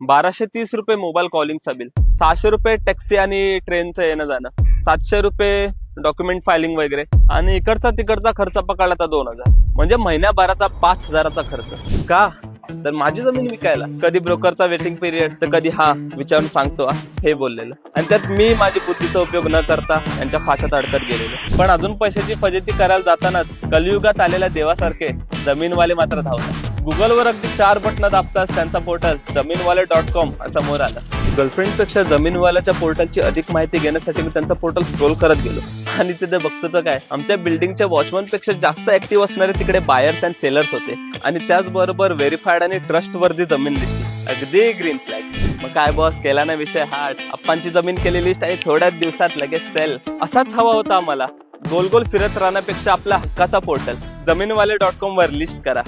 1230 रुपये mobile कॉलिंगचा bill, 600 रुपये taxi आणि ट्रेनचं येणं जाणं, 700 रुपये डॉक्युमेंट फायलिंग वगैरे, आणि इकडचा तिकडचा खर्च पकडला तर 2000, म्हणजे महिन्याभराचा 5000चा खर्च. का तर माझी जमीन विकायला. कधी ब्रोकरचा वेटिंग पिरियड तर कधी हा विचारून सांगतो हे बोललेलं, आणि त्यात मी माझी बुद्धीचा उपयोग न करता यांच्या फाशात अडकत गेलेलो. पण अजून पैशाची फजिती करायला जातानाच कलियुगात आलेल्या देवासारखे जमीनवाले मात्र धावतात. गुगलवर अगदी 4 बटन दाबताच त्यांचा पोर्टल जमीनवाले.com समोर आला. गर्लफ्रेंडपेक्षा जमीनवाल्याच्या पोर्टलची अधिक माहिती घेण्यासाठी मी त्यांचा पोर्टल स्क्रोल करत गेलो, आणि तिथे बघतो तर काय, आमच्या बिल्डिंगच्या वॉचमन पेक्षा जास्त ऍक्टिव्ह असणारे तिकडे बायर्स अँड सेलर्स होते, आणि त्याचबरोबर व्हेरीफाईड आणि ट्रस्टवर्दी जमीन दिसली, अगदी ग्रीन फ्लॅग. मग काय बॉस, केला ना विषय हार्ड. अप्पांची जमीन केली लिस्ट आणि थोड्याच दिवसात लगेच सेल. असाच हवा होता आम्हाला. गोल गोल फिरत राहण्यापेक्षा आपला हक्काचा पोर्टल जमीनवाले.com वर लिस्ट करा.